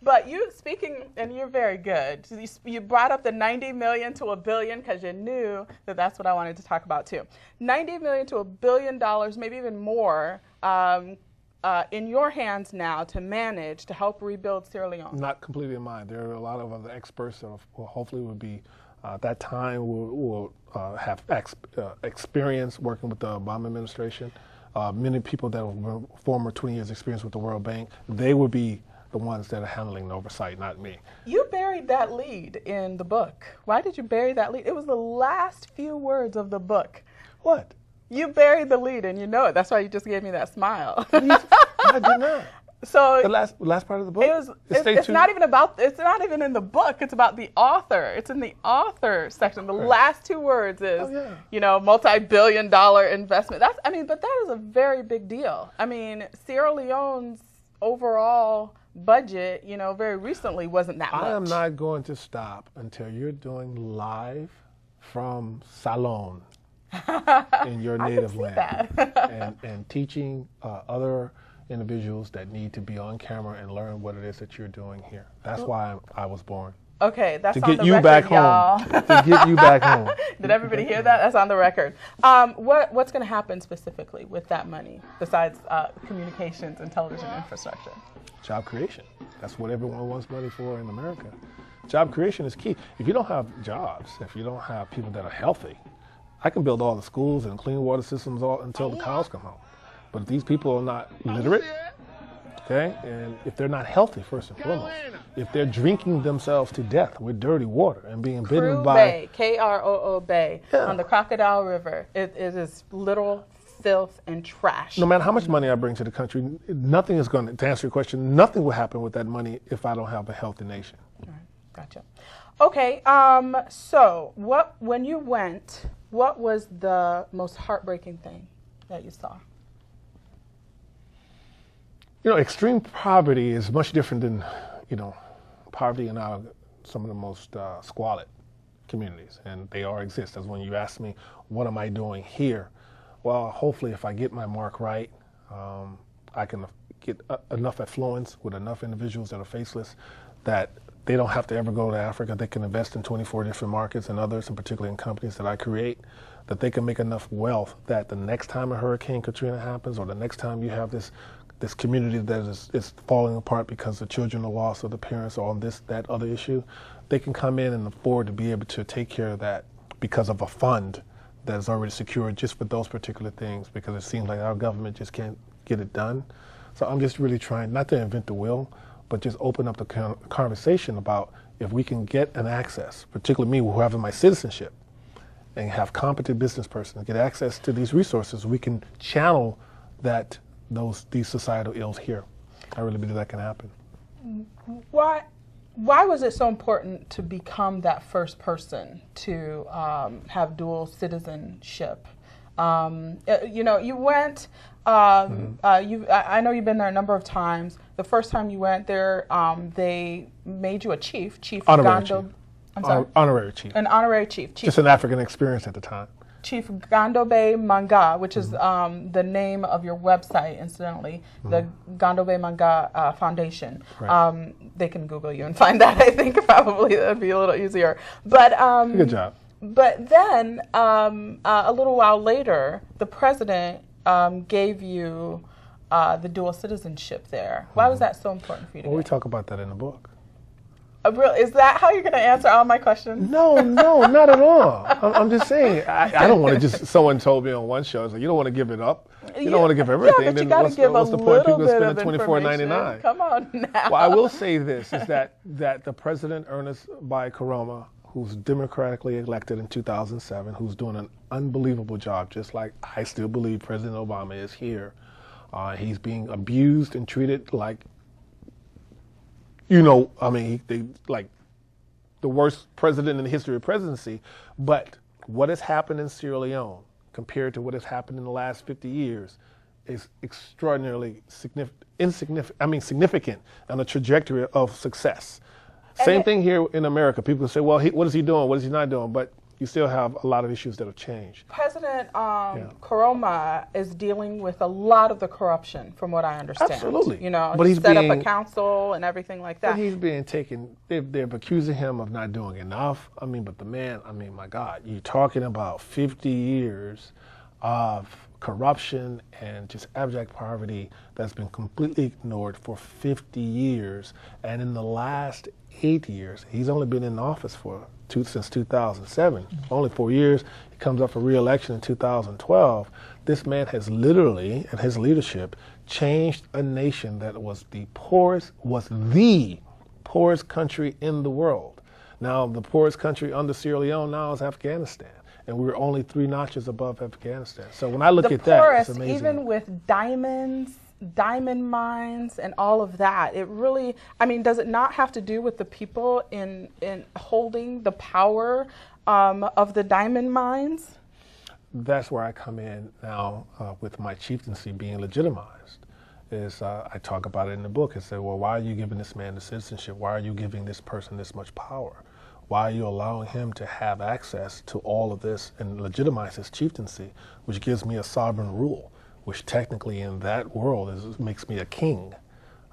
But and you're very good. You brought up the 90 million to $1 billion because you knew that that's what I wanted to talk about too. 90 million to $1 billion, maybe even more, in your hands now to manage to help rebuild Sierra Leone. Not completely in mind. There are a lot of other experts that will hopefully will be at that time will have experience working with the Obama administration. Many people that have former 20 years experience with the World Bank, they will be the ones that are handling the oversight, not me. You buried that lead in the book. Why did you bury that lead? It was the last few words of the book. What? You buried the lead, and you know it. That's why you just gave me that smile. I did not. So the last part of the book. It's not even about. It's not even in the book. It's about the author. It's in the author section. The last two words is, multi-billion-dollar investment. But that is a very big deal. I mean, Sierra Leone's overall budget, very recently wasn't that much. I am not going to stop until you're doing live from Salon in your native land and teaching other individuals that need to be on camera and learn what it is that you're doing here. That's why I was born. Okay, that's to on get the you record, back y'all. home. To get you back home. Did everybody hear that? That's on the record. What's going to happen specifically with that money besides communications and television infrastructure? Job creation. That's what everyone wants money for in America. Job creation is key. If you don't have jobs, if you don't have people that are healthy, I can build all the schools and clean water systems until the cows come home. But if these people are not literate, okay, and if they're not healthy, first and foremost, if they're drinking themselves to death with dirty water and being bitten by Bay, Kroo Bay, on the Crocodile River, it is literal filth and trash. No matter how much money I bring to the country, nothing is going to answer your question, nothing will happen with that money if I don't have a healthy nation. All right, gotcha. Okay, so when you went, what was the most heartbreaking thing that you saw? Extreme poverty is much different than, poverty in some of the most squalid communities, and they all exist. That's when you ask me, what am I doing here? Well, hopefully if I get my mark right, I can get enough affluence with enough individuals that are faceless that they don't have to ever go to Africa. They can invest in 24 different markets and others, and particularly in companies that I create, that they can make enough wealth that the next time a Hurricane Katrina happens or the next time you have this community that is falling apart because the children are lost or the parents are on that other issue, they can come in and afford to be able to take care of that because of a fund that is already secured just for those particular things, because it seems like our government just can't get it done. So I'm just really trying not to invent the wheel, but just open up the conversation about if we can get an access, particularly me who have my citizenship, and have competent business persons get access to these resources, we can channel these societal ills here. I really believe that can happen. Why was it so important to become that first person to have dual citizenship? You went. I know you've been there a number of times. The first time you went there, they made you a chief. Honorary chief. I'm sorry. Honorary chief. An honorary chief. Just an African experience at the time. Chief Gandobe Manga, which is the name of your website, incidentally, the Gandobe Manga Foundation. Right. They can Google you and find that. I think probably that would be a little easier. But good job. But then a little while later, the president gave you the dual citizenship there. Why was that so important for you to Well, we get? talk about that in the book. Is that how you're going to answer all my questions? No, not at all. I'm just saying, I don't want to just, someone told me on one show, it's like, you don't want to give it up. You don't want to give everything. Yeah, but you got to give what's a the point? little People bit spend of $24.99. Come on now. Well, I will say this, is that the President, Ernest Bai Koroma, who's democratically elected in 2007, who's doing an unbelievable job, just like I still believe President Obama is here. He's being abused and treated like, like the worst president in the history of presidency. But what has happened in Sierra Leone compared to what has happened in the last 50 years is extraordinarily significant on the trajectory of success. Same thing here in America. People say, well, what is he doing? What is he not doing? But you still have a lot of issues that have changed. President Koroma is dealing with a lot of the corruption, from what I understand. Absolutely. You know, but he he's set up a council and everything like that. But he's being taken, they're accusing him of not doing enough. I mean, but the man, I mean, my God, you're talking about 50 years of corruption and just abject poverty that's been completely ignored for 50 years. And in the last 8 years, he's only been in office since 2007, only 4 years. He comes up for re-election in 2012. This man has literally, in his leadership, changed a nation that was the poorest country in the world. Now, the poorest country under Sierra Leone now is Afghanistan. And we're only 3 notches above Afghanistan. So when I look at that, it's amazing. Even with diamond mines and all of that, it really, I mean, does it not have to do with the people in holding the power of the diamond mines? That's where I come in now with my chieftaincy being legitimized. I talk about it in the book and say, well, why are you giving this man the citizenship? Why are you giving this person this much power? Why are you allowing him to have access to all of this and legitimize his chieftaincy, which gives me a sovereign rule, which technically in that world makes me a king.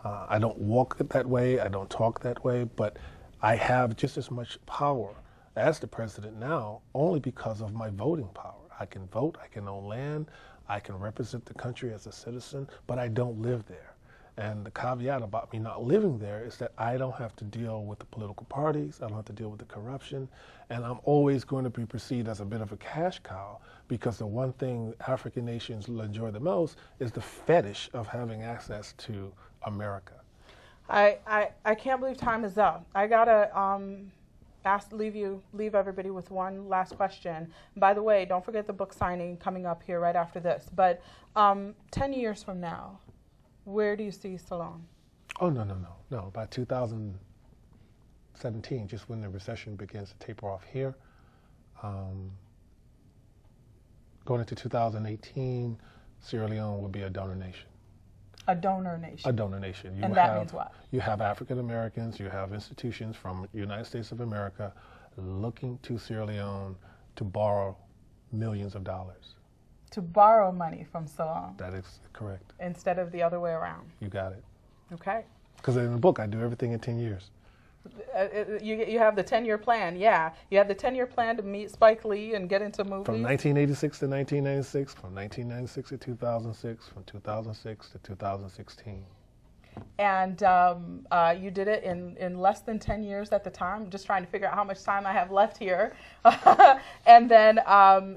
I don't walk that way, I don't talk that way, but I have just as much power as the president now, only because of my voting power. I can vote, I can own land, I can represent the country as a citizen, but I don't live there. And the caveat about me not living there is that I don't have to deal with the political parties, I don't have to deal with the corruption, and I'm always going to be perceived as a bit of a cash cow, because the one thing African nations will enjoy the most is the fetish of having access to America. I can't believe time is up. I gotta leave everybody with one last question. By the way, don't forget the book signing coming up here right after this. But 10 years from now, where do you see Ceylon? Oh, no. By 2017, just when the recession begins to taper off here, going into 2018, Sierra Leone will be a donor nation. A donor nation? A donor nation. And that means what? You have African Americans, you have institutions from the United States of America looking to Sierra Leone to borrow millions of dollars. To borrow money from Ceylon. That is correct. Instead of the other way around. You got it. Okay. Because in the book, I do everything in 10 years. You have the 10-year plan, yeah. You have the 10-year plan to meet Spike Lee and get into movies. From 1986 to 1996, from 1996 to 2006, from 2006 to 2016. And you did it in less than 10 years at the time. I'm just trying to figure out how much time I have left here. And then,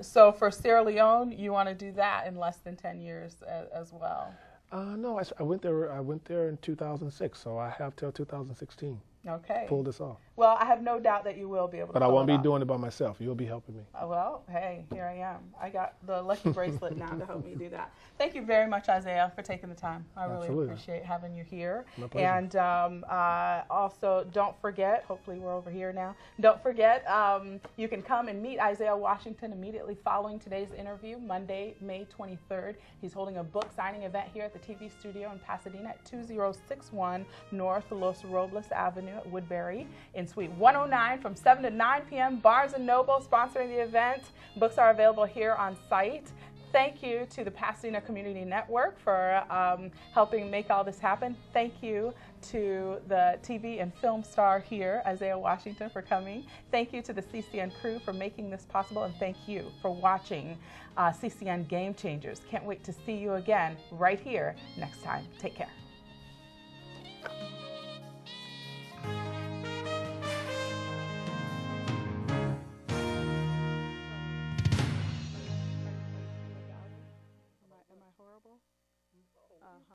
so for Sierra Leone, you want to do that in less than 10 years as well? No, I went there in 2006, so I have till 2016. Okay. Pull this off. Well, I have no doubt that you will be able to. But I won't be doing it by myself. You'll be helping me. Well, hey, here I am. I got the lucky bracelet now to help me do that. Thank you very much, Isaiah, for taking the time. I really appreciate having you here. My pleasure. And also, don't forget, hopefully we're over here now, don't forget, you can come and meet Isaiah Washington immediately following today's interview, Monday, May 23rd. He's holding a book signing event here at the TV studio in Pasadena at 2061 North Los Robles Avenue at Woodbury in Suite 109 from 7 to 9 p.m. Barnes & Noble sponsoring the event. Books are available here on site. Thank you to the Pasadena Community Network for helping make all this happen. Thank you to the TV and film star here, Isaiah Washington, for coming. Thank you to the CCN crew for making this possible, and thank you for watching CCN Game Changers. Can't wait to see you again right here next time. Take care.